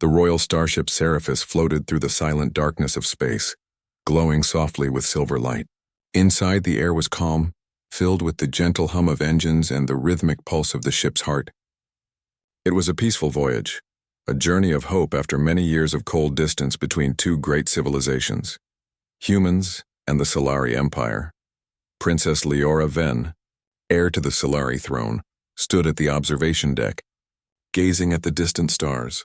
The royal starship Seraphis floated through the silent darkness of space, glowing softly with silver light. Inside, the air was calm, filled with the gentle hum of engines and the rhythmic pulse of the ship's heart. It was a peaceful voyage, a journey of hope after many years of cold distance between two great civilizations, humans and the Solari Empire. Princess Leora Ven, heir to the Solari throne, stood at the observation deck, gazing at the distant stars.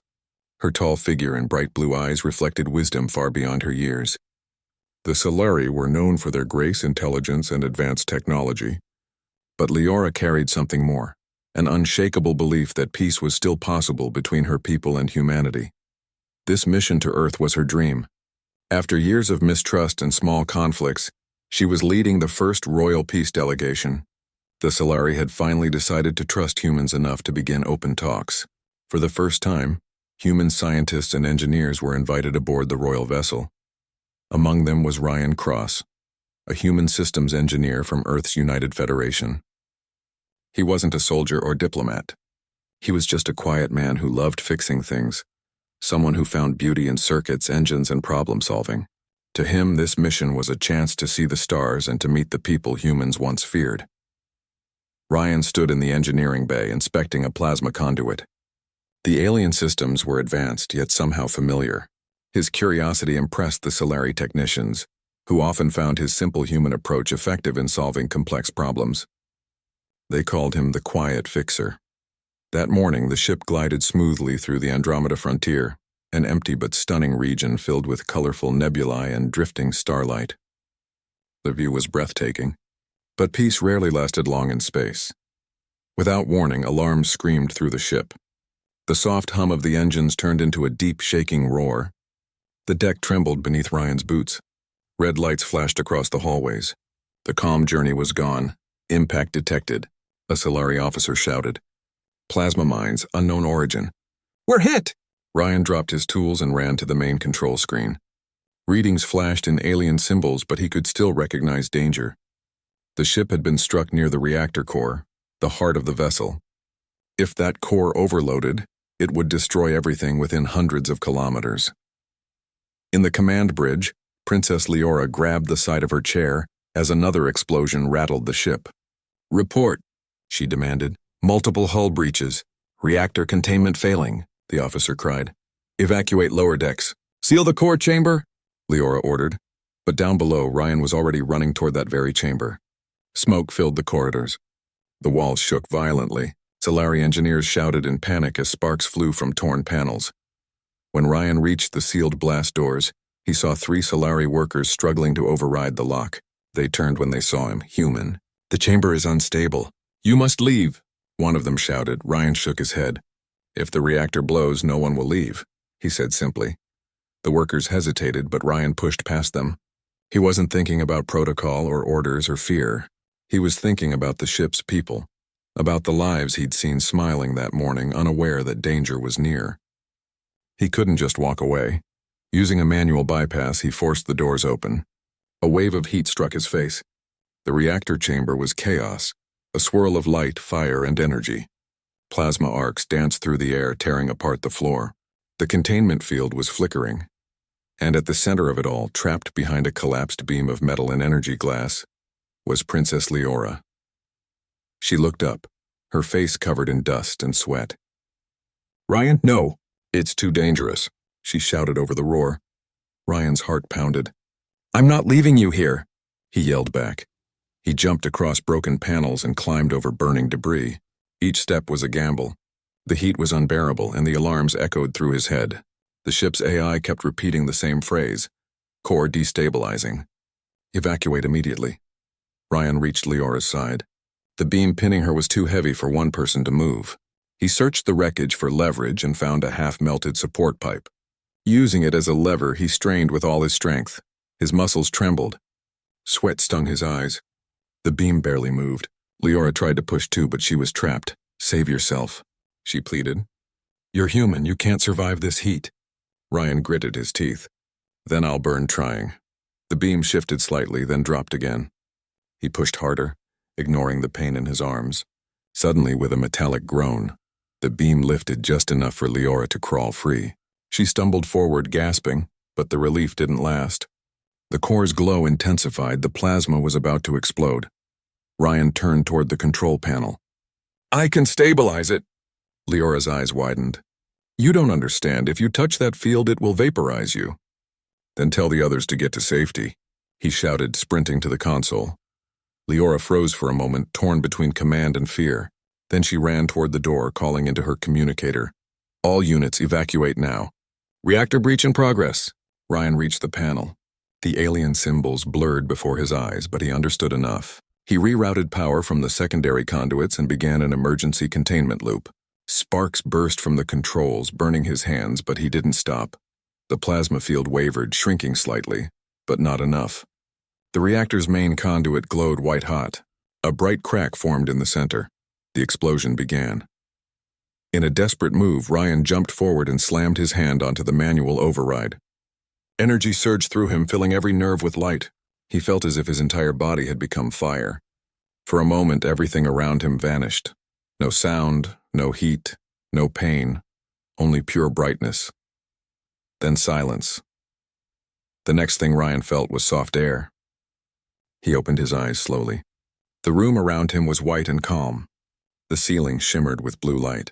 Her tall figure and bright blue eyes reflected wisdom far beyond her years. The Solari were known for their grace, intelligence, and advanced technology, but Leora carried something more, an unshakable belief that peace was still possible between her people and humanity. This mission to Earth was her dream. After years of mistrust and small conflicts, she was leading the first royal peace delegation. The Solari had finally decided to trust humans enough to begin open talks. For the first time, human scientists and engineers were invited aboard the royal vessel. Among them was Ryan Cross, a human systems engineer from Earth's United Federation. He wasn't a soldier or diplomat. He was just a quiet man who loved fixing things, someone who found beauty in circuits, engines, and problem-solving. To him, this mission was a chance to see the stars and to meet the people humans once feared. Ryan stood in the engineering bay inspecting a plasma conduit. The alien systems were advanced yet somehow familiar. His curiosity impressed the Solari technicians, who often found his simple human approach effective in solving complex problems. They called him the Quiet Fixer. That morning, the ship glided smoothly through the Andromeda frontier, an empty but stunning region filled with colorful nebulae and drifting starlight. The view was breathtaking, but peace rarely lasted long in space. Without warning, alarms screamed through the ship. The soft hum of the engines turned into a deep, shaking roar. The deck trembled beneath Ryan's boots. Red lights flashed across the hallways. The calm journey was gone. Impact detected, a Solari officer shouted. Plasma mines, unknown origin. We're hit! Ryan dropped his tools and ran to the main control screen. Readings flashed in alien symbols, but he could still recognize danger. The ship had been struck near the reactor core, the heart of the vessel. If that core overloaded, it would destroy everything within hundreds of kilometers. In the command bridge, Princess Leora grabbed the side of her chair as another explosion rattled the ship. Report, she demanded. Multiple hull breaches. Reactor containment failing, the officer cried. Evacuate lower decks. Seal the core chamber, Leora ordered. But down below, Ryan was already running toward that very chamber. Smoke filled the corridors. The walls shook violently. Solari engineers shouted in panic as sparks flew from torn panels. When Ryan reached the sealed blast doors, he saw 3 Solari workers struggling to override the lock. They turned when they saw him, human. The chamber is unstable. You must leave, one of them shouted. Ryan shook his head. If the reactor blows, no one will leave, he said simply. The workers hesitated, but Ryan pushed past them. He wasn't thinking about protocol or orders or fear. He was thinking about the ship's people, about the lives he'd seen smiling that morning, unaware that danger was near. He couldn't just walk away. Using a manual bypass, he forced the doors open. A wave of heat struck his face. The reactor chamber was chaos, a swirl of light, fire, and energy. Plasma arcs danced through the air, tearing apart the floor. The containment field was flickering. And at the center of it all, trapped behind a collapsed beam of metal and energy glass, was Princess Leora. She looked up, her face covered in dust and sweat. Ryan, no! It's too dangerous, she shouted over the roar. Ryan's heart pounded. I'm not leaving you here, he yelled back. He jumped across broken panels and climbed over burning debris. Each step was a gamble. The heat was unbearable, and the alarms echoed through his head. The ship's AI kept repeating the same phrase. Core destabilizing. Evacuate immediately. Ryan reached Leora's side. The beam pinning her was too heavy for one person to move. He searched the wreckage for leverage and found a half-melted support pipe. Using it as a lever, he strained with all his strength. His muscles trembled. Sweat stung his eyes. The beam barely moved. Leora tried to push too, but she was trapped. Save yourself, she pleaded. You're human, you can't survive this heat. Ryan gritted his teeth. Then I'll burn trying. The beam shifted slightly, then dropped again. He pushed harder, ignoring the pain in his arms. Suddenly, with a metallic groan, the beam lifted just enough for Leora to crawl free. She stumbled forward, gasping, but the relief didn't last. The core's glow intensified. The plasma was about to explode. Ryan turned toward the control panel. "I can stabilize it." Leora's eyes widened. "You don't understand. If you touch that field, it will vaporize you." "Then tell the others to get to safety," he shouted, sprinting to the console. Leora froze for a moment, torn between command and fear. Then she ran toward the door, calling into her communicator. "All units, evacuate now." "Reactor breach in progress." Ryan reached the panel. The alien symbols blurred before his eyes, but he understood enough. He rerouted power from the secondary conduits and began an emergency containment loop. Sparks burst from the controls, burning his hands, but he didn't stop. The plasma field wavered, shrinking slightly, but not enough. The reactor's main conduit glowed white-hot. A bright crack formed in the center. The explosion began. In a desperate move, Ryan jumped forward and slammed his hand onto the manual override. Energy surged through him, filling every nerve with light. He felt as if his entire body had become fire. For a moment, everything around him vanished. No sound, no heat, no pain, only pure brightness. Then silence. The next thing Ryan felt was soft air. He opened his eyes slowly. The room around him was white and calm. The ceiling shimmered with blue light.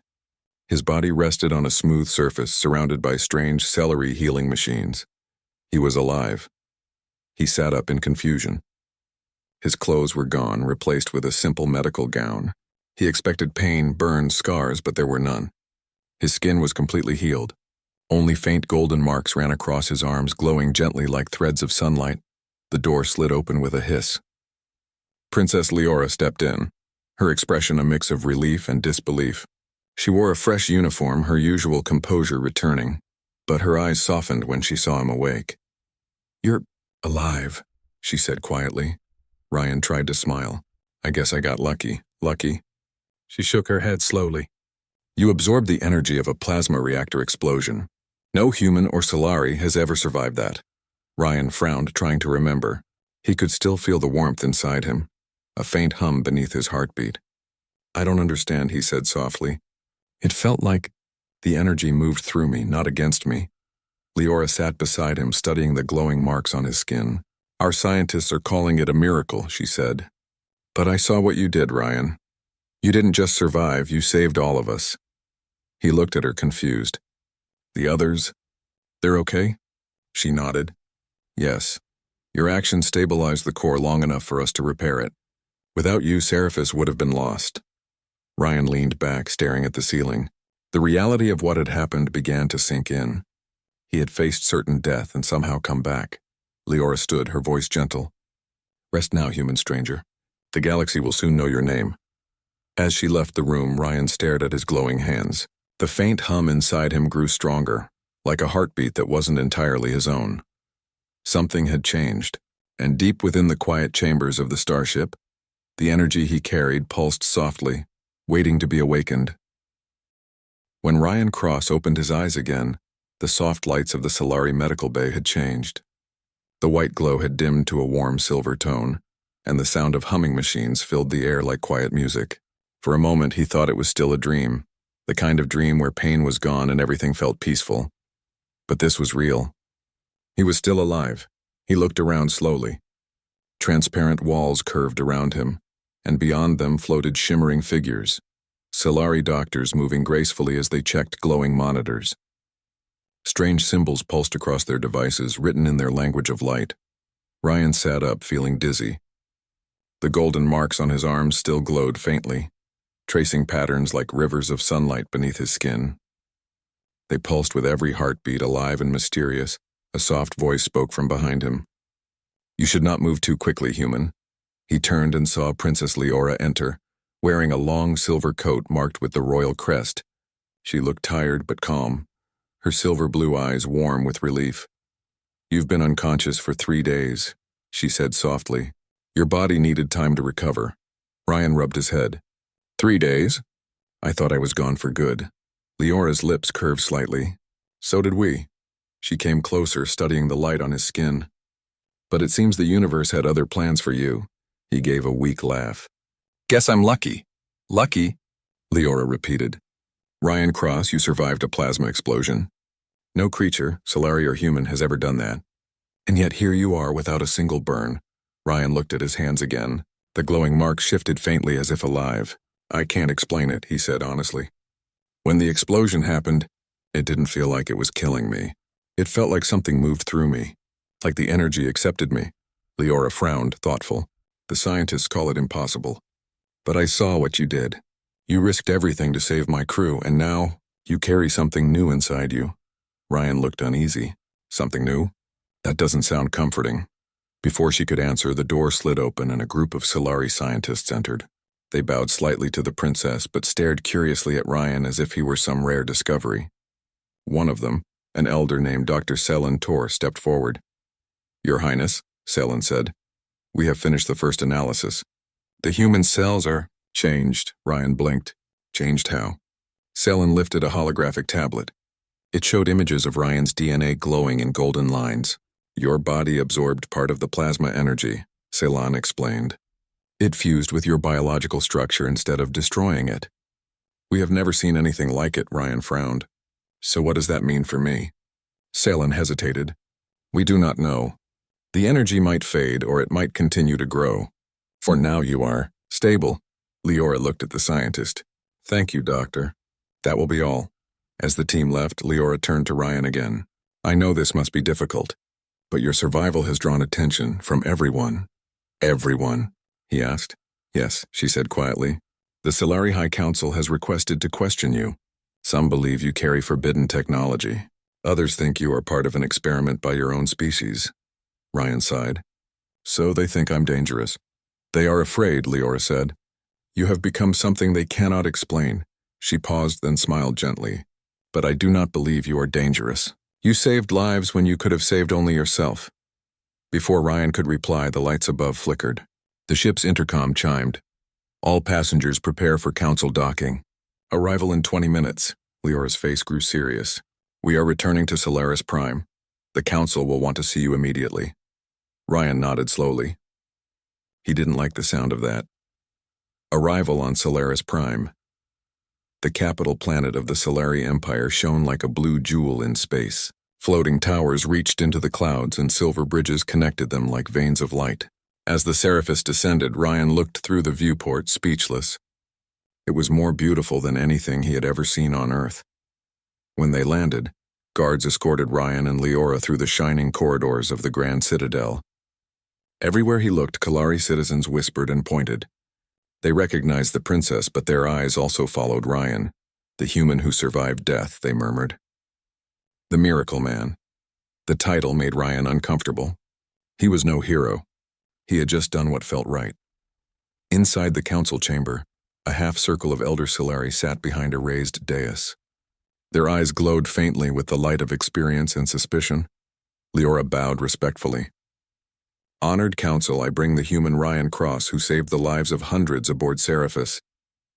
His body rested on a smooth surface surrounded by strange celery healing machines. He was alive. He sat up in confusion. His clothes were gone, replaced with a simple medical gown. He expected pain, burns, scars, but there were none. His skin was completely healed. Only faint golden marks ran across his arms, glowing gently like threads of sunlight. The door slid open with a hiss. Princess Leora stepped in, her expression a mix of relief and disbelief. She wore a fresh uniform, her usual composure returning, but her eyes softened when she saw him awake. "You're alive," she said quietly. Ryan tried to smile. "I guess I got lucky." "Lucky?" She shook her head slowly. "You absorbed the energy of a plasma reactor explosion. No human or Solari has ever survived that." Ryan frowned, trying to remember. He could still feel the warmth inside him, a faint hum beneath his heartbeat. "I don't understand," he said softly. "It felt like the energy moved through me, not against me." Leora sat beside him, studying the glowing marks on his skin. "Our scientists are calling it a miracle," she said. "But I saw what you did, Ryan. You didn't just survive, you saved all of us." He looked at her, confused. "The others? They're okay?" She nodded. "Yes. Your action stabilized the core long enough for us to repair it. Without you, Seraphis would have been lost." Ryan leaned back, staring at the ceiling. The reality of what had happened began to sink in. He had faced certain death and somehow come back. Leora stood, her voice gentle. "Rest now, human stranger. The galaxy will soon know your name." As she left the room, Ryan stared at his glowing hands. The faint hum inside him grew stronger, like a heartbeat that wasn't entirely his own. Something had changed, and deep within the quiet chambers of the starship, the energy he carried pulsed softly, waiting to be awakened. When Ryan Cross opened his eyes again, the soft lights of the Solari medical bay had changed. The white glow had dimmed to a warm silver tone, and the sound of humming machines filled the air like quiet music. For a moment he thought it was still a dream, the kind of dream where pain was gone and everything felt peaceful. But this was real. He was still alive. He looked around slowly. Transparent walls curved around him, and beyond them floated shimmering figures, Solari doctors moving gracefully as they checked glowing monitors. Strange symbols pulsed across their devices, written in their language of light. Ryan sat up, feeling dizzy. The golden marks on his arms still glowed faintly, tracing patterns like rivers of sunlight beneath his skin. They pulsed with every heartbeat, alive and mysterious. A soft voice spoke from behind him. "You should not move too quickly, human." He turned and saw Princess Leora enter, wearing a long silver coat marked with the royal crest. She looked tired but calm, her silver blue eyes warm with relief. "You've been unconscious for 3 days," she said softly. "Your body needed time to recover." Ryan rubbed his head. 3 days? I thought I was gone for good." Leora's lips curved slightly. "So did we." She came closer, studying the light on his skin. "But it seems the universe had other plans for you." He gave a weak laugh. "Guess I'm lucky." "Lucky?" Leora repeated. "Ryan Cross, you survived a plasma explosion. No creature, Solari or human, has ever done that. And yet here you are without a single burn. Ryan looked at his hands again. The glowing mark shifted faintly as if alive. I can't explain it, he said honestly. When the explosion happened, it didn't feel like it was killing me. It felt like something moved through me. Like the energy accepted me. Leora frowned, thoughtful. The scientists call it impossible. But I saw what you did. You risked everything to save my crew, and now you carry something new inside you. Ryan looked uneasy. Something new? That doesn't sound comforting. Before she could answer, the door slid open and a group of Solari scientists entered. They bowed slightly to the princess, but stared curiously at Ryan as if he were some rare discovery. One of them, an elder named Dr. Selin Tor, stepped forward. Your Highness, Selin said, we have finished the first analysis. The human cells are changed, Ryan blinked. Changed how? Selin lifted a holographic tablet. It showed images of Ryan's DNA glowing in golden lines. Your body absorbed part of the plasma energy, Selin explained. It fused with your biological structure instead of destroying it. We have never seen anything like it, Ryan frowned. So what does that mean for me? Selin hesitated. We do not know. The energy might fade or it might continue to grow. For now you are stable. Leora looked at the scientist. Thank you, doctor. That will be all. As the team left, Leora turned to Ryan again. I know this must be difficult, but your survival has drawn attention from everyone. Everyone? He asked. Yes, she said quietly. The Solari High Council has requested to question you. Some believe you carry forbidden technology. Others think you are part of an experiment by your own species. Ryan sighed. So they think I'm dangerous. They are afraid, Leora said. You have become something they cannot explain. She paused, then smiled gently. But I do not believe you are dangerous. You saved lives when you could have saved only yourself. Before Ryan could reply, the lights above flickered. The ship's intercom chimed. All passengers prepare for council docking. Arrival in 20 minutes. Leora's face grew serious. We are returning to Solaris Prime. The council will want to see you immediately. Ryan nodded slowly. He didn't like the sound of that. Arrival on Solaris Prime. The capital planet of the Solari Empire shone like a blue jewel in space. Floating towers reached into the clouds and silver bridges connected them like veins of light. As the Seraphis descended, Ryan looked through the viewport, speechless. It was more beautiful than anything he had ever seen on Earth. When they landed, guards escorted Ryan and Leora through the shining corridors of the Grand Citadel. Everywhere he looked, Kalari citizens whispered and pointed. They recognized the princess, but their eyes also followed Ryan, the human who survived death, they murmured. The Miracle Man. The title made Ryan uncomfortable. He was no hero. He had just done what felt right. Inside the council chamber, a half-circle of Elder Solari sat behind a raised dais. Their eyes glowed faintly with the light of experience and suspicion. Leora bowed respectfully. Honored Council, I bring the human Ryan Cross who saved the lives of hundreds aboard Seraphis.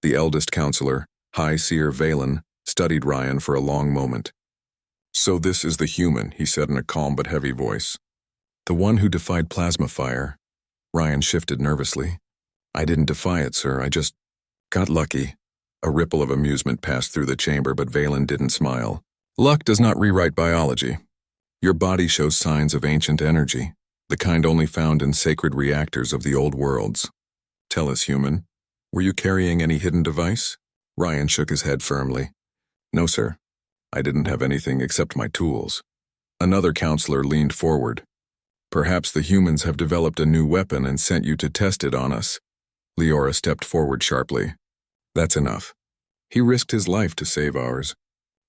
The eldest counselor, High Seer Valen, studied Ryan for a long moment. So this is the human, he said in a calm but heavy voice. The one who defied plasma fire. Ryan shifted nervously. I didn't defy it, sir. I just got lucky. A ripple of amusement passed through the chamber, but Valen didn't smile. Luck does not rewrite biology. Your body shows signs of ancient energy, the kind only found in sacred reactors of the old worlds. Tell us, human, were you carrying any hidden device? Ryan shook his head firmly. No, sir. I didn't have anything except my tools. Another counselor leaned forward. Perhaps the humans have developed a new weapon and sent you to test it on us. Leora stepped forward sharply. That's enough. He risked his life to save ours.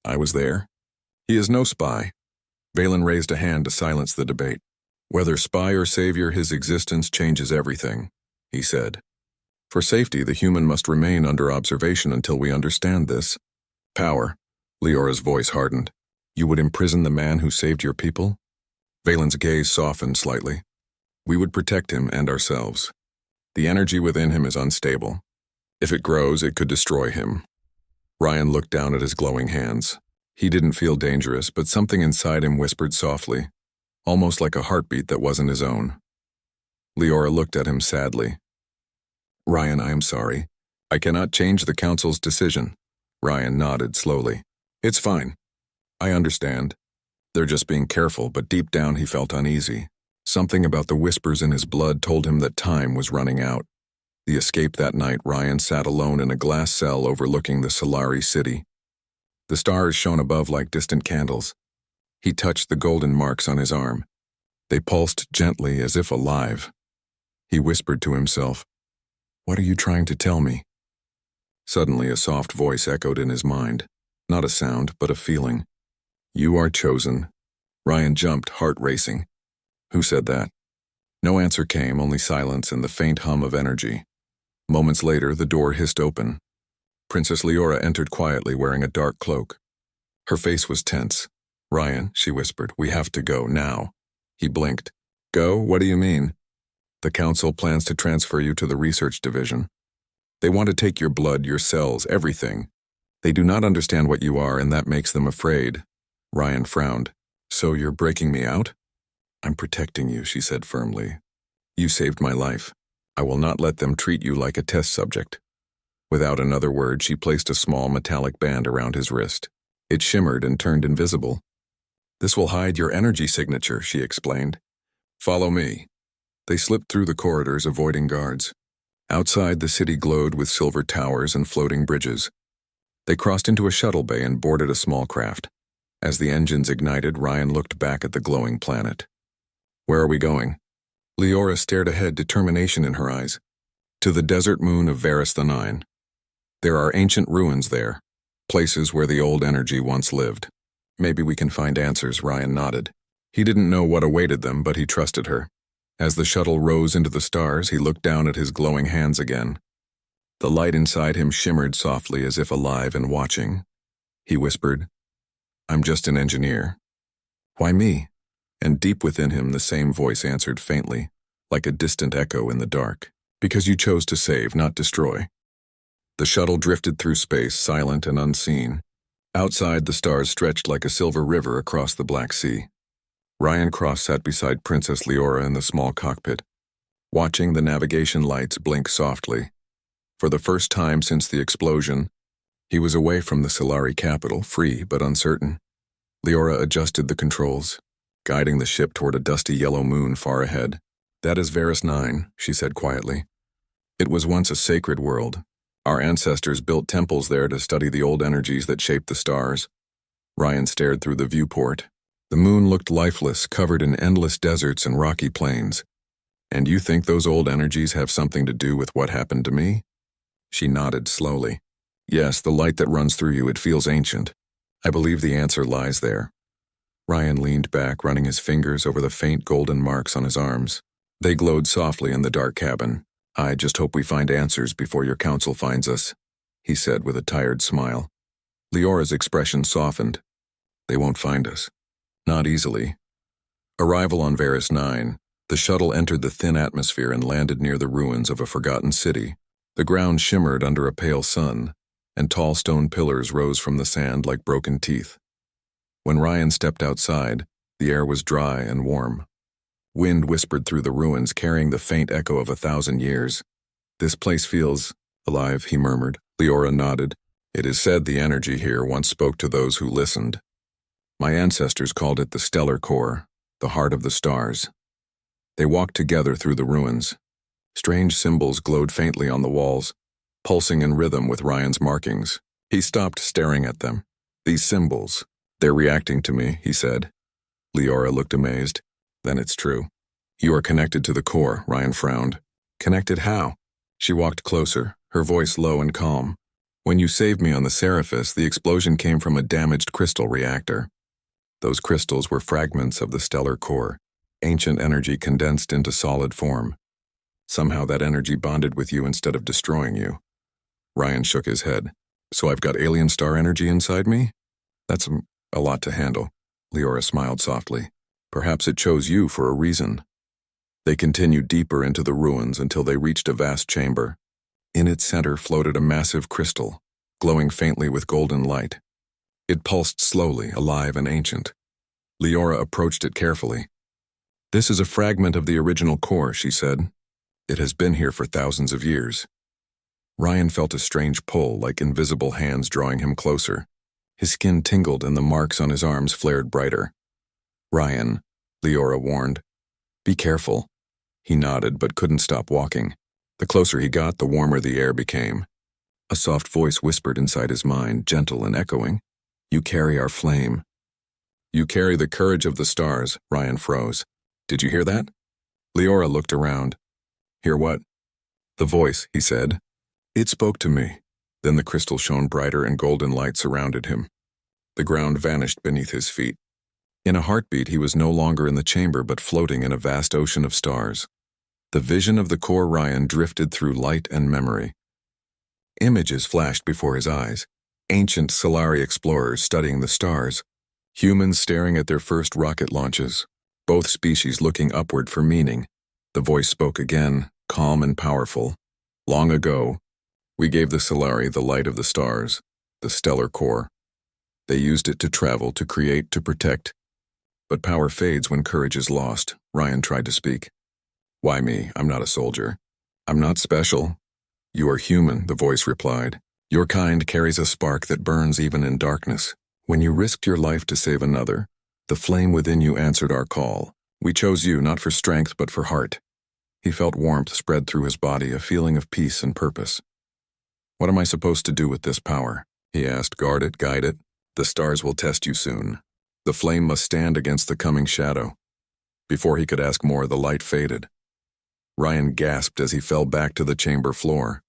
I was there. He is no spy. Valen raised a hand to silence the debate. Whether spy or savior, his existence changes everything, he said. For safety, the human must remain under observation until we understand this. Power. Leora's voice hardened. You would imprison the man who saved your people? Valen's gaze softened slightly. We would protect him and ourselves. The energy within him is unstable. If it grows, it could destroy him. Ryan looked down at his glowing hands. He didn't feel dangerous, but something inside him whispered softly, almost like a heartbeat that wasn't his own. Leora looked at him sadly. Ryan, I am sorry. I cannot change the council's decision. Ryan nodded slowly. It's fine. I understand. They're just being careful, but deep down he felt uneasy. Something about the whispers in his blood told him that time was running out. The escape that night, Ryan sat alone in a glass cell overlooking the Solari city. The stars shone above like distant candles. He touched the golden marks on his arm. They pulsed gently as if alive. He whispered to himself, "What are you trying to tell me?" Suddenly a soft voice echoed in his mind. Not a sound, but a feeling. "You are chosen." Ryan jumped, heart racing. Who said that? No answer came, only silence and the faint hum of energy. Moments later, the door hissed open. Princess Leora entered quietly, wearing a dark cloak. Her face was tense. "Ryan," she whispered, "we have to go, now." He blinked. "Go? What do you mean?" "The council plans to transfer you to the research division. They want to take your blood, your cells, everything. They do not understand what you are, and that makes them afraid." Ryan frowned. "So you're breaking me out?" "I'm protecting you," she said firmly. "You saved my life. I will not let them treat you like a test subject." Without another word, she placed a small metallic band around his wrist. It shimmered and turned invisible. "This will hide your energy signature," she explained. "Follow me." They slipped through the corridors, avoiding guards. Outside, the city glowed with silver towers and floating bridges. They crossed into a shuttle bay and boarded a small craft. As the engines ignited, Ryan looked back at the glowing planet. "Where are we going?" Leora stared ahead, determination in her eyes. "To the desert moon of Varus the Nine. There are ancient ruins there, places where the old energy once lived. Maybe we can find answers," Ryan nodded. He didn't know what awaited them, but he trusted her. As the shuttle rose into the stars, he looked down at his glowing hands again. The light inside him shimmered softly as if alive and watching. He whispered, "I'm just an engineer." "Why me?" And deep within him the same voice answered faintly, like a distant echo in the dark. "Because you chose to save, not destroy." The shuttle drifted through space, silent and unseen. Outside, the stars stretched like a silver river across the Black Sea. Ryan Cross sat beside Princess Leora in the small cockpit, watching the navigation lights blink softly. For the first time since the explosion, he was away from the Solari capital, free but uncertain. Leora adjusted the controls, guiding the ship toward a dusty yellow moon far ahead. "That is Varus 9, she said quietly. "It was once a sacred world. Our ancestors built temples there to study the old energies that shaped the stars." Ryan stared through the viewport. The moon looked lifeless, covered in endless deserts and rocky plains. "And you think those old energies have something to do with what happened to me?" She nodded slowly. "Yes, the light that runs through you, it feels ancient. I believe the answer lies there." Ryan leaned back, running his fingers over the faint golden marks on his arms. They glowed softly in the dark cabin. "I just hope we find answers before your council finds us," he said with a tired smile. Leora's expression softened. "They won't find us. Not easily." Arrival on Varus 9, the shuttle entered the thin atmosphere and landed near the ruins of a forgotten city. The ground shimmered under a pale sun, and tall stone pillars rose from the sand like broken teeth. When Ryan stepped outside, the air was dry and warm. Wind whispered through the ruins, carrying the faint echo of 1,000 years. "This place feels alive," he murmured. Leora nodded. "It is said the energy here once spoke to those who listened. My ancestors called it the stellar core, the heart of the stars." They walked together through the ruins. Strange symbols glowed faintly on the walls, pulsing in rhythm with Ryan's markings. He stopped staring at them. "These symbols, they're reacting to me," he said. Leora looked amazed. "Then it's true." "You are connected to the core," Ryan frowned. "Connected how?" She walked closer, her voice low and calm. "When you saved me on the Seraphis, the explosion came from a damaged crystal reactor. Those crystals were fragments of the stellar core, ancient energy condensed into solid form. Somehow that energy bonded with you instead of destroying you." Ryan shook his head. "So I've got alien star energy inside me? That's a lot to handle." Leora smiled softly. "Perhaps it chose you for a reason." They continued deeper into the ruins until they reached a vast chamber. In its center floated a massive crystal, glowing faintly with golden light. It pulsed slowly, alive and ancient. Leora approached it carefully. "This is a fragment of the original core," she said. "It has been here for thousands of years." Ryan felt a strange pull, like invisible hands drawing him closer. His skin tingled and the marks on his arms flared brighter. Ryan, Leora warned. Be careful. He nodded but couldn't stop walking. The closer he got, the warmer the air became. A soft voice whispered inside his mind, gentle and echoing. You carry our flame. You carry the courage of the stars, Ryan froze. Did you hear that? Leora looked around. Hear what? The voice, he said. It spoke to me. Then the crystal shone brighter and golden light surrounded him. The ground vanished beneath his feet. In a heartbeat, he was no longer in the chamber but floating in a vast ocean of stars. The vision of the core Ryan drifted through light and memory. Images flashed before his eyes. Ancient Solari explorers studying the stars. Humans staring at their first rocket launches. Both species looking upward for meaning. The voice spoke again, calm and powerful. Long ago, we gave the Solari the light of the stars, the stellar core. They used it to travel, to create, to protect. But power fades when courage is lost, Ryan tried to speak. Why me? I'm not a soldier. I'm not special. You are human, the voice replied. Your kind carries a spark that burns even in darkness. When you risked your life to save another, the flame within you answered our call. We chose you not for strength but for heart. He felt warmth spread through his body, a feeling of peace and purpose. What am I supposed to do with this power? He asked. Guard it, guide it. The stars will test you soon. The flame must stand against the coming shadow. Before he could ask more, the light faded. Ryan gasped as he fell back to the chamber floor.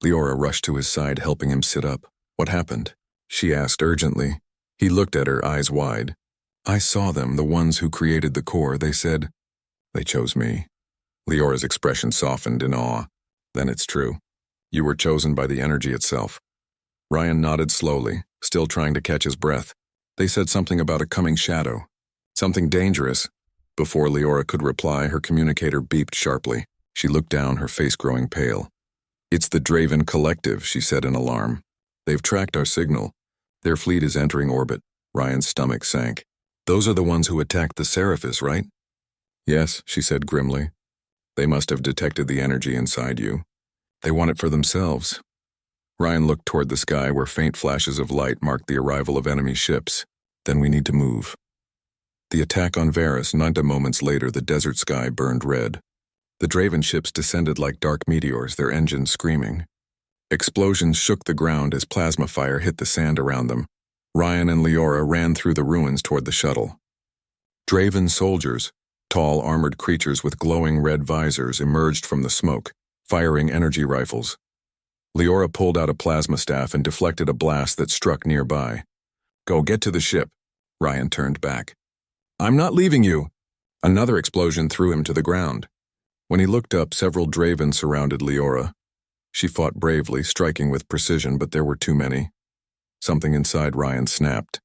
Leora rushed to his side, helping him sit up. What happened? She asked urgently. He looked at her, eyes wide. I saw them, the ones who created the core. They said, they chose me. Leora's expression softened in awe. Then it's true. You were chosen by the energy itself. Ryan nodded slowly, still trying to catch his breath. They said something about a coming shadow. Something dangerous. Before Leora could reply, her communicator beeped sharply. She looked down, her face growing pale. It's the Draven Collective, she said in alarm. They've tracked our signal. Their fleet is entering orbit. Ryan's stomach sank. Those are the ones who attacked the Seraphis, right? Yes, she said grimly. They must have detected the energy inside you. They want it for themselves. Ryan looked toward the sky where faint flashes of light marked the arrival of enemy ships. Then we need to move. The attack on Varus, 90 moments later, the desert sky burned red. The Draven ships descended like dark meteors, their engines screaming. Explosions shook the ground as plasma fire hit the sand around them. Ryan and Leora ran through the ruins toward the shuttle. Draven soldiers, tall armored creatures with glowing red visors, emerged from the smoke, firing energy rifles. Leora pulled out a plasma staff and deflected a blast that struck nearby. Go, get to the ship. Ryan turned back. I'm not leaving you. Another explosion threw him to the ground. When he looked up, several Draven surrounded Leora. She fought bravely, striking with precision, but there were too many. Something inside Ryan snapped.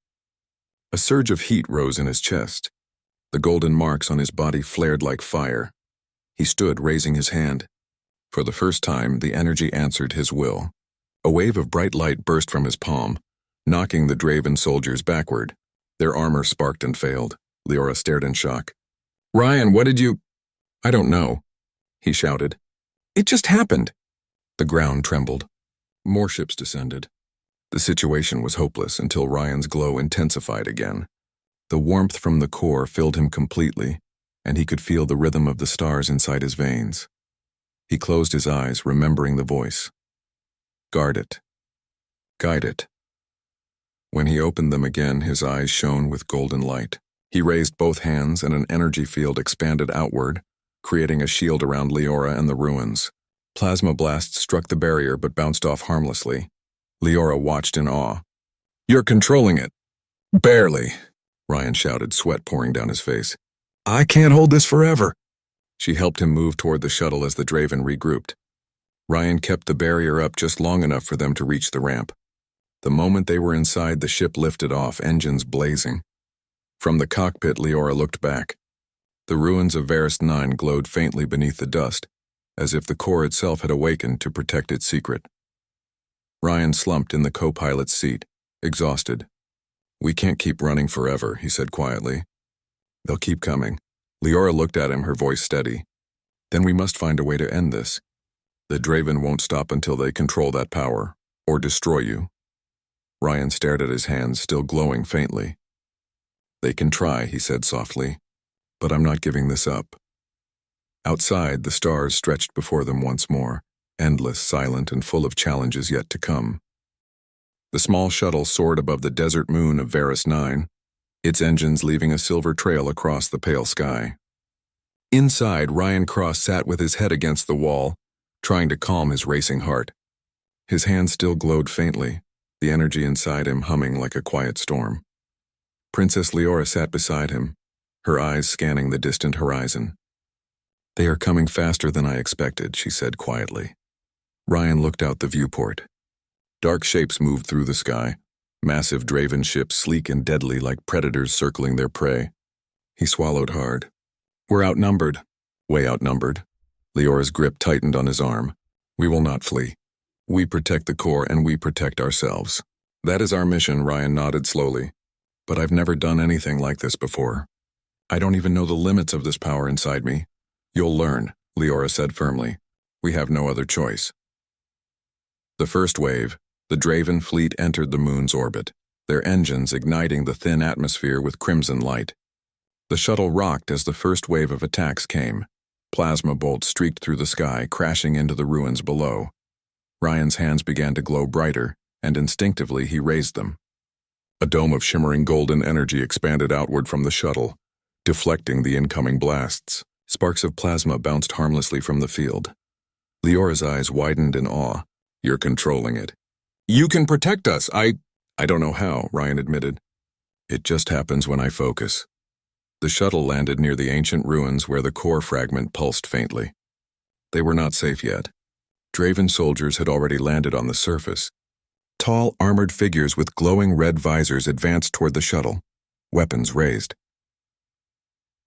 A surge of heat rose in his chest. The golden marks on his body flared like fire. He stood, raising his hand. For the first time, the energy answered his will. A wave of bright light burst from his palm, knocking the Draven soldiers backward. Their armor sparked and failed. Leora stared in shock. Ryan, what did you... I don't know, he shouted. It just happened. The ground trembled. More ships descended. The situation was hopeless until Ryan's glow intensified again. The warmth from the core filled him completely, and he could feel the rhythm of the stars inside his veins. He closed his eyes, remembering the voice. Guard it. Guide it. When he opened them again, his eyes shone with golden light. He raised both hands and an energy field expanded outward, creating a shield around Leora and the ruins. Plasma blasts struck the barrier but bounced off harmlessly. Leora watched in awe. You're controlling it. Barely, Ryan shouted, sweat pouring down his face. I can't hold this forever. She helped him move toward the shuttle as the Draven regrouped. Ryan kept the barrier up just long enough for them to reach the ramp. The moment they were inside, the ship lifted off, engines blazing. From the cockpit, Leora looked back. The ruins of Varus 9 glowed faintly beneath the dust, as if the core itself had awakened to protect its secret. Ryan slumped in the co-pilot's seat, exhausted. We can't keep running forever, he said quietly. They'll keep coming. Leora looked at him, her voice steady. Then we must find a way to end this. The Draven won't stop until they control that power, or destroy you. Ryan stared at his hands, still glowing faintly. They can try, he said softly, but I'm not giving this up. Outside, the stars stretched before them once more, endless, silent, and full of challenges yet to come. The small shuttle soared above the desert moon of Varus 9, its engines leaving a silver trail across the pale sky. Inside, Ryan Cross sat with his head against the wall, trying to calm his racing heart. His hands still glowed faintly, the energy inside him humming like a quiet storm. Princess Leora sat beside him, her eyes scanning the distant horizon. They are coming faster than I expected, she said quietly. Ryan looked out the viewport. Dark shapes moved through the sky, massive Draven ships sleek and deadly like predators circling their prey. He swallowed hard. We're outnumbered. Way outnumbered. Leora's grip tightened on his arm. We will not flee. We protect the core and we protect ourselves. That is our mission, Ryan nodded slowly. But I've never done anything like this before. I don't even know the limits of this power inside me. You'll learn, Leora said firmly. We have no other choice. The first wave, the Draven fleet entered the moon's orbit, their engines igniting the thin atmosphere with crimson light. The shuttle rocked as the first wave of attacks came. Plasma bolts streaked through the sky, crashing into the ruins below. Ryan's hands began to glow brighter, and instinctively he raised them. A dome of shimmering golden energy expanded outward from the shuttle, deflecting the incoming blasts. Sparks of plasma bounced harmlessly from the field. Leora's eyes widened in awe. You're controlling it. You can protect us. I don't know how, Ryan admitted. It just happens when I focus. The shuttle landed near the ancient ruins where the core fragment pulsed faintly. They were not safe yet. Draven soldiers had already landed on the surface. Tall, armored figures with glowing red visors advanced toward the shuttle, weapons raised.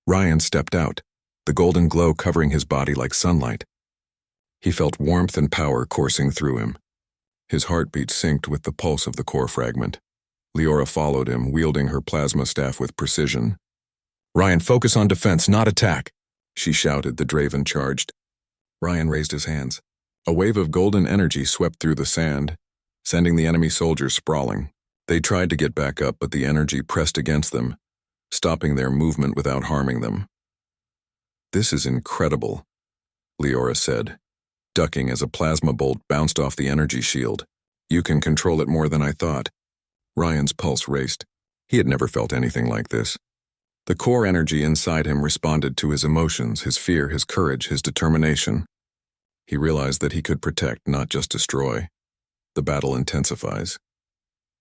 Ryan stepped out, the golden glow covering his body like sunlight. He felt warmth and power coursing through him. His heartbeat synced with the pulse of the core fragment. Leora followed him, wielding her plasma staff with precision. Ryan, focus on defense, not attack, she shouted. The Draven charged. Ryan raised his hands. A wave of golden energy swept through the sand, sending the enemy soldiers sprawling. They tried to get back up, but the energy pressed against them, stopping their movement without harming them. This is incredible, Leora said, ducking as a plasma bolt bounced off the energy shield. You can control it more than I thought. Ryan's pulse raced. He had never felt anything like this. The core energy inside him responded to his emotions, his fear, his courage, his determination. He realized that he could protect, not just destroy. The battle intensifies.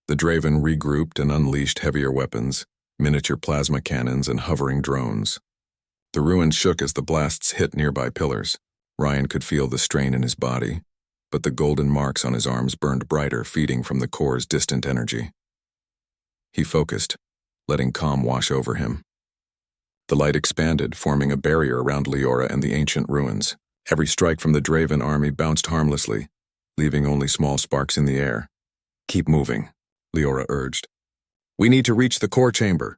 The Draven regrouped and unleashed heavier weapons, miniature plasma cannons and hovering drones. The ruins shook as the blasts hit nearby pillars. Ryan could feel the strain in his body, but the golden marks on his arms burned brighter, feeding from the core's distant energy. He focused, letting calm wash over him. The light expanded, forming a barrier around Leora and the ancient ruins. Every strike from the Draven army bounced harmlessly, leaving only small sparks in the air. Keep moving, Leora urged. We need to reach the core chamber.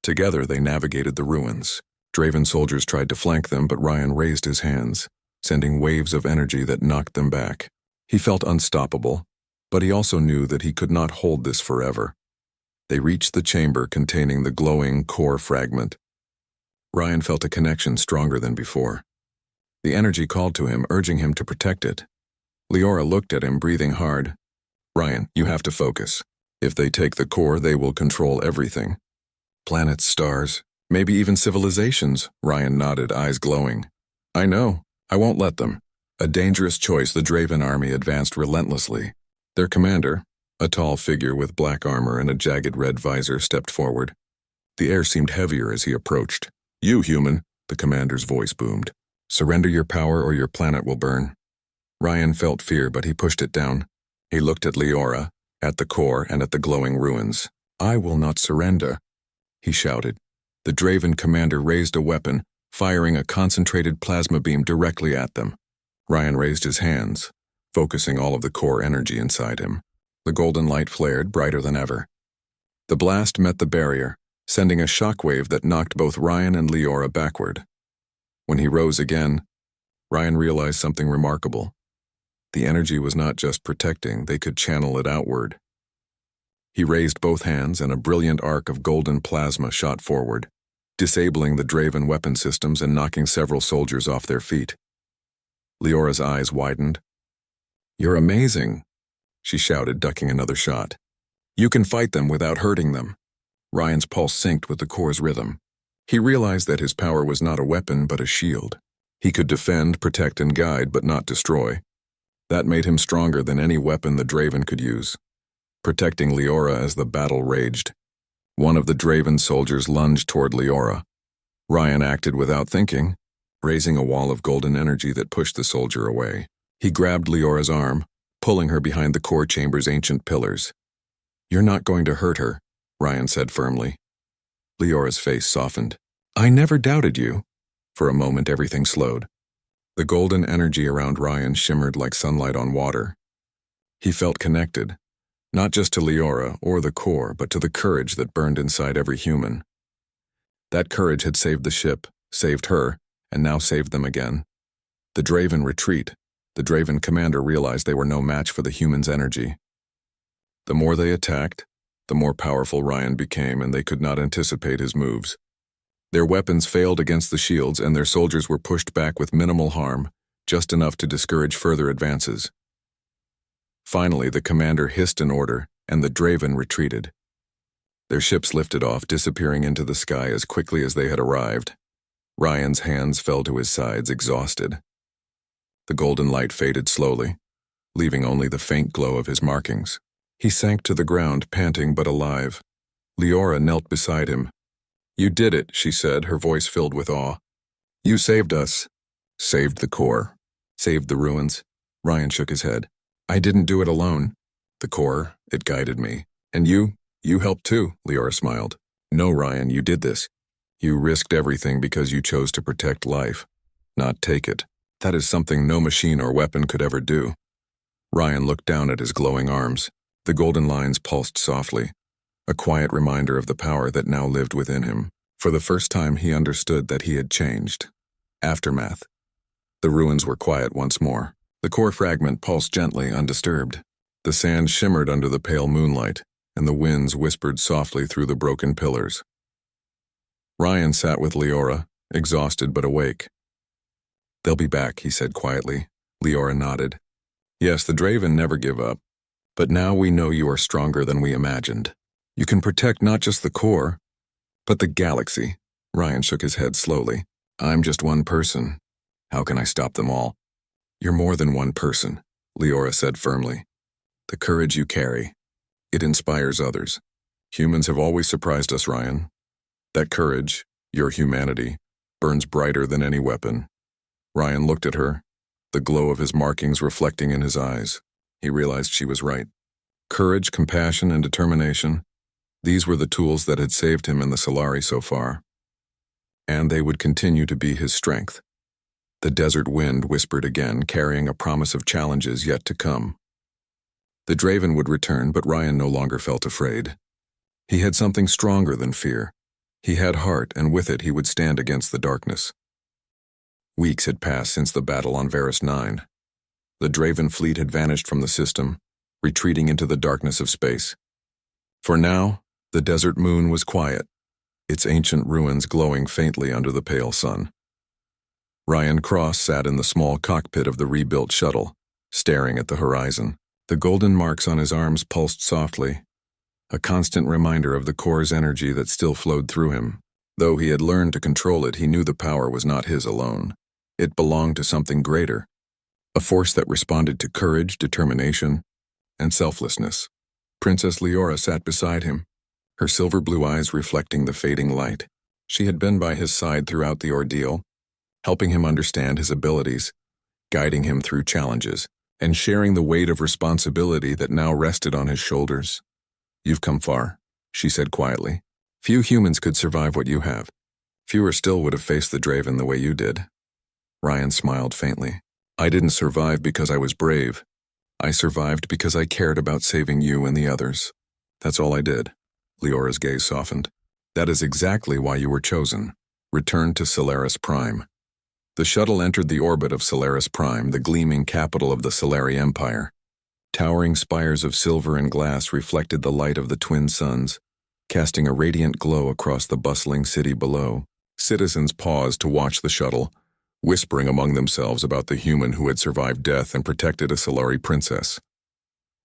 Together they navigated the ruins. Draven soldiers tried to flank them, but Ryan raised his hands, sending waves of energy that knocked them back. He felt unstoppable, but he also knew that he could not hold this forever. They reached the chamber containing the glowing core fragment. Ryan felt a connection stronger than before. The energy called to him, urging him to protect it. Leora looked at him, breathing hard. Ryan, you have to focus. If they take the core, they will control everything. Planets, stars, maybe even civilizations, Ryan nodded, eyes glowing. I know. I won't let them. A dangerous choice. The Draven army advanced relentlessly. Their commander, a tall figure with black armor and a jagged red visor, stepped forward. The air seemed heavier as he approached. You, human, the commander's voice boomed. Surrender your power or your planet will burn. Ryan felt fear, but he pushed it down. He looked at Leora, at the core, and at the glowing ruins. I will not surrender, he shouted. The Draven commander raised a weapon, firing a concentrated plasma beam directly at them. Ryan raised his hands, focusing all of the core energy inside him. The golden light flared, brighter than ever. The blast met the barrier, sending a shockwave that knocked both Ryan and Leora backward. When he rose again, Ryan realized something remarkable. The energy was not just protecting, they could channel it outward. He raised both hands and a brilliant arc of golden plasma shot forward, disabling the Draven weapon systems and knocking several soldiers off their feet. Leora's eyes widened. "You're amazing," she shouted, ducking another shot. "You can fight them without hurting them." Ryan's pulse synced with the core's rhythm. He realized that his power was not a weapon but a shield. He could defend, protect, and guide, but not destroy. That made him stronger than any weapon the Draven could use, protecting Leora as the battle raged. One of the Draven soldiers lunged toward Leora. Ryan acted without thinking, raising a wall of golden energy that pushed the soldier away. He grabbed Leora's arm, pulling her behind the core chamber's ancient pillars. "You're not going to hurt her," Ryan said firmly. Leora's face softened. "I never doubted you." For a moment, everything slowed. The golden energy around Ryan shimmered like sunlight on water. He felt connected, not just to Leora or the core, but to the courage that burned inside every human. That courage had saved the ship, saved her, and now saved them again. The Draven retreat. The Draven commander realized they were no match for the humans' energy. The more they attacked, the more powerful Ryan became, and they could not anticipate his moves. Their weapons failed against the shields, and their soldiers were pushed back with minimal harm, just enough to discourage further advances. Finally, the commander hissed an order, and the Draven retreated. Their ships lifted off, disappearing into the sky as quickly as they had arrived. Ryan's hands fell to his sides, exhausted. The golden light faded slowly, leaving only the faint glow of his markings. He sank to the ground, panting but alive. Leora knelt beside him. "You did it," she said, her voice filled with awe. "You saved us." "Saved the core. Saved the ruins." Ryan shook his head. "I didn't do it alone. The core, it guided me. And you helped too," Leora smiled. "No, Ryan, you did this. You risked everything because you chose to protect life, not take it. That is something no machine or weapon could ever do." Ryan looked down at his glowing arms. The golden lines pulsed softly, a quiet reminder of the power that now lived within him. For the first time, he understood that he had changed. Aftermath. The ruins were quiet once more. The core fragment pulsed gently, undisturbed. The sand shimmered under the pale moonlight, and the winds whispered softly through the broken pillars. Ryan sat with Leora, exhausted but awake. "They'll be back," he said quietly. Leora nodded. "Yes, the Draven never give up. But now we know you are stronger than we imagined. You can protect not just the core, but the galaxy." Ryan shook his head slowly. "I'm just one person. How can I stop them all?" "You're more than one person," Leora said firmly. "The courage you carry, it inspires others. Humans have always surprised us, Ryan. That courage, your humanity, burns brighter than any weapon." Ryan looked at her, the glow of his markings reflecting in his eyes. He realized she was right. Courage, compassion, and determination, these were the tools that had saved him in the Solari so far. And they would continue to be his strength. The desert wind whispered again, carrying a promise of challenges yet to come. The Draven would return, but Ryan no longer felt afraid. He had something stronger than fear. He had heart, and with it he would stand against the darkness. Weeks had passed since the battle on Varus 9. The Draven fleet had vanished from the system, retreating into the darkness of space. For now, the desert moon was quiet, its ancient ruins glowing faintly under the pale sun. Ryan Cross sat in the small cockpit of the rebuilt shuttle, staring at the horizon. The golden marks on his arms pulsed softly, a constant reminder of the core's energy that still flowed through him. Though he had learned to control it, he knew the power was not his alone. It belonged to something greater, a force that responded to courage, determination, and selflessness. Princess Leora sat beside him, her silver blue eyes reflecting the fading light. She had been by his side throughout the ordeal, helping him understand his abilities, guiding him through challenges, and sharing the weight of responsibility that now rested on his shoulders. "You've come far," she said quietly. "Few humans could survive what you have. Fewer still would have faced the Draven the way you did." Ryan smiled faintly. "I didn't survive because I was brave. I survived because I cared about saving you and the others. That's all I did." Leora's gaze softened. "That is exactly why you were chosen. Return to Solaris Prime." The shuttle entered the orbit of Solaris Prime, the gleaming capital of the Solari Empire. Towering spires of silver and glass reflected the light of the twin suns, casting a radiant glow across the bustling city below. Citizens paused to watch the shuttle, whispering among themselves about the human who had survived death and protected a Solari princess.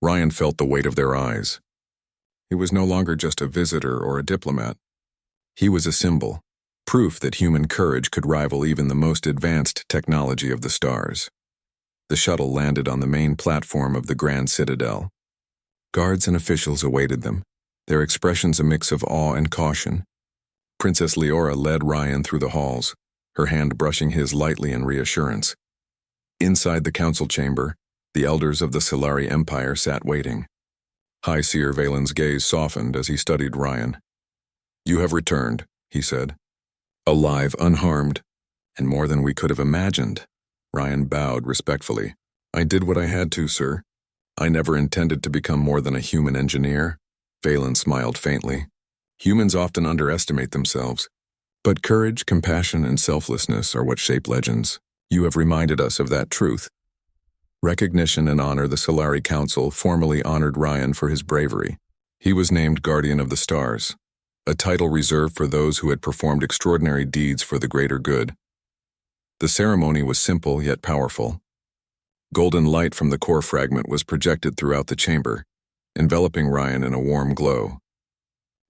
Ryan felt the weight of their eyes. He was no longer just a visitor or a diplomat. He was a symbol, proof that human courage could rival even the most advanced technology of the stars. The shuttle landed on the main platform of the Grand Citadel. Guards and officials awaited them, their expressions a mix of awe and caution. Princess Leora led Ryan through the halls, her hand brushing his lightly in reassurance. Inside the council chamber, the elders of the Solari Empire sat waiting. High Seer Valen's gaze softened as he studied Ryan. "You have returned," he said. "Alive, unharmed, and more than we could have imagined." Ryan bowed respectfully. "I did what I had to, sir. I never intended to become more than a human engineer." Valen smiled faintly. "Humans often underestimate themselves. But courage, compassion, and selflessness are what shape legends. You have reminded us of that truth." Recognition and honor. The Solari Council formally honored Ryan for his bravery. He was named Guardian of the Stars, a title reserved for those who had performed extraordinary deeds for the greater good. The ceremony was simple yet powerful. Golden light from the core fragment was projected throughout the chamber, enveloping Ryan in a warm glow.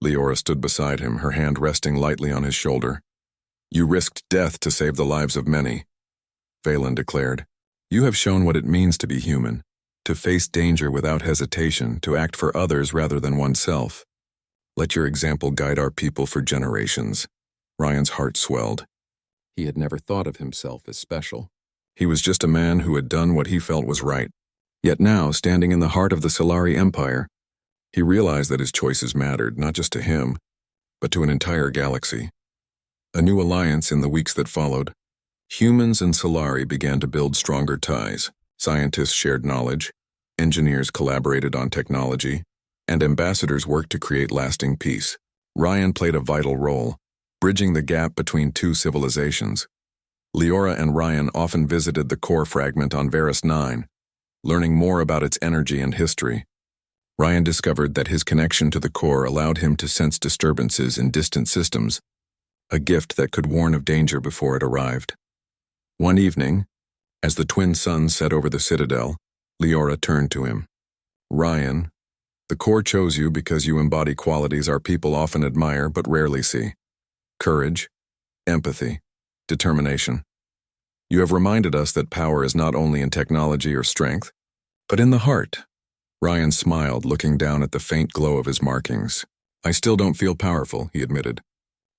Leora stood beside him, her hand resting lightly on his shoulder. "You risked death to save the lives of many," Valen declared. "You have shown what it means to be human, to face danger without hesitation, to act for others rather than oneself. Let your example guide our people for generations." Ryan's heart swelled. He had never thought of himself as special. He was just a man who had done what he felt was right. Yet now, standing in the heart of the Solari Empire, he realized that his choices mattered, not just to him, but to an entire galaxy. A new alliance in the weeks that followed. Humans and Solari began to build stronger ties. Scientists shared knowledge, engineers collaborated on technology, and ambassadors worked to create lasting peace. Ryan played a vital role, bridging the gap between two civilizations. Leora and Ryan often visited the core fragment on Varus 9, learning more about its energy and history. Ryan discovered that his connection to the core allowed him to sense disturbances in distant systems, a gift that could warn of danger before it arrived. One evening, as the twin suns set over the citadel, Leora turned to him. "Ryan, the core chose you because you embody qualities our people often admire but rarely see. Courage, empathy, determination. You have reminded us that power is not only in technology or strength, but in the heart." Ryan smiled, looking down at the faint glow of his markings. "I still don't feel powerful," he admitted.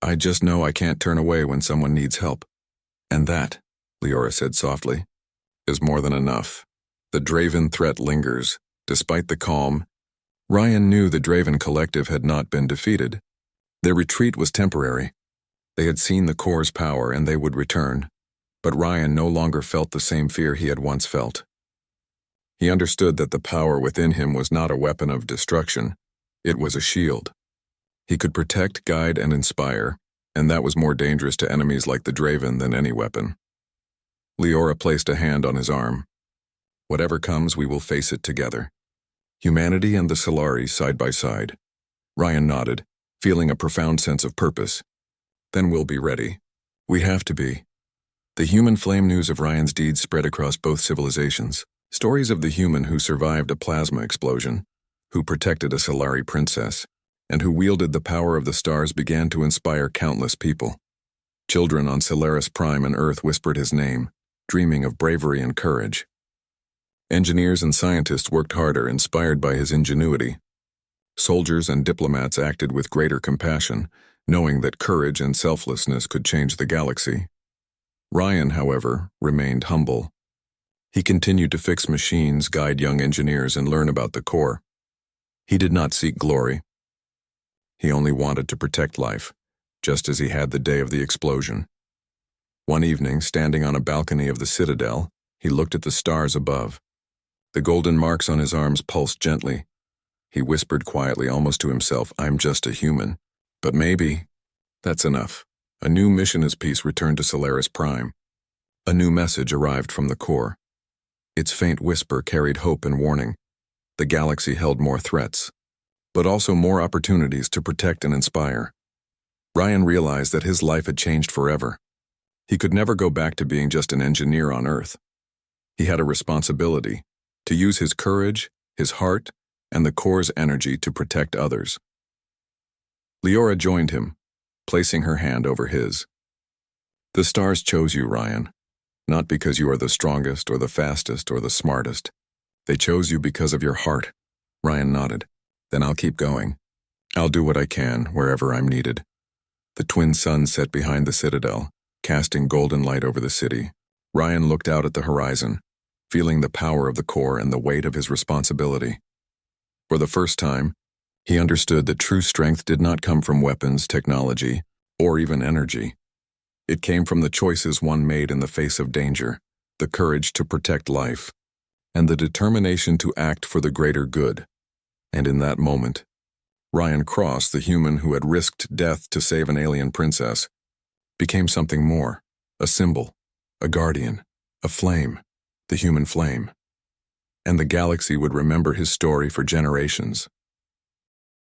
"I just know I can't turn away when someone needs help. And that," Leora said softly, "is more than enough." The Draven threat lingers. Despite the calm, Ryan knew the Draven collective had not been defeated. Their retreat was temporary. They had seen the core's power and they would return. But Ryan no longer felt the same fear he had once felt. He understood that the power within him was not a weapon of destruction. It was a shield. He could protect, guide, and inspire, and that was more dangerous to enemies like the Draven than any weapon. Leora placed a hand on his arm. "Whatever comes, we will face it together. Humanity and the Solari side by side." Ryan nodded, feeling a profound sense of purpose. "Then we'll be ready. We have to be." The human flame news of Ryan's deeds spread across both civilizations. Stories of the human who survived a plasma explosion, who protected a Solari princess, and who wielded the power of the stars began to inspire countless people. Children on Solaris Prime and Earth whispered his name, dreaming of bravery and courage. Engineers and scientists worked harder, inspired by his ingenuity. Soldiers and diplomats acted with greater compassion, knowing that courage and selflessness could change the galaxy. Ryan, however, remained humble. He continued to fix machines, guide young engineers, and learn about the core. He did not seek glory. He only wanted to protect life, just as he had the day of the explosion. One evening, standing on a balcony of the citadel, he looked at the stars above. The golden marks on his arms pulsed gently. He whispered quietly, almost to himself, "I'm just a human. But maybe that's enough." A new mission as peace returned to Solaris Prime. A new message arrived from the core. Its faint whisper carried hope and warning. The galaxy held more threats, but also more opportunities to protect and inspire. Ryan realized that his life had changed forever. He could never go back to being just an engineer on Earth. He had a responsibility to use his courage, his heart, and the Corps' energy to protect others. Leora joined him, placing her hand over his. The stars chose you, Ryan, not because you are the strongest or the fastest or the smartest. They chose you because of your heart. Ryan nodded. Then I'll keep going. I'll do what I can, wherever I'm needed. The twin suns set behind the citadel, casting golden light over the city. Ryan looked out at the horizon, feeling the power of the Corps and the weight of his responsibility. For the first time, he understood that true strength did not come from weapons, technology, or even energy. It came from the choices one made in the face of danger, the courage to protect life, and the determination to act for the greater good. And in that moment, Ryan Cross, the human who had risked death to save an alien princess, became something more, a symbol, a guardian, a flame, the human flame. And the galaxy would remember his story for generations.